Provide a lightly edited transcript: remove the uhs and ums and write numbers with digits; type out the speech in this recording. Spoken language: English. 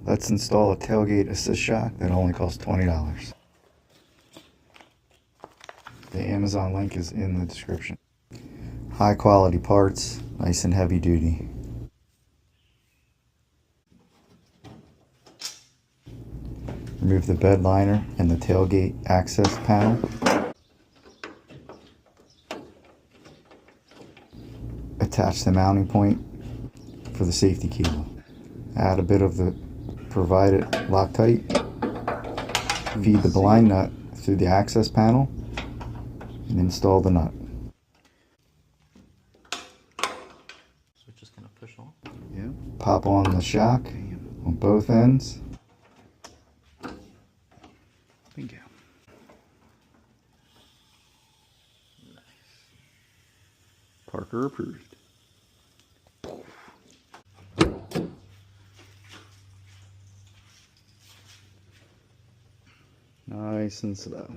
Let's install a tailgate assist shock that only costs $20. The Amazon link is in the description. High quality parts, nice and heavy duty. Remove the bed liner and the tailgate access panel. Attach the mounting point for the safety cable. Add a bit of the provided Loctite. Feed the blind nut through the access panel and install the nut. So just gonna push on. Yeah. Pop on the shock on both ends. Bingo. Nice. Parker approved. Nice and slow.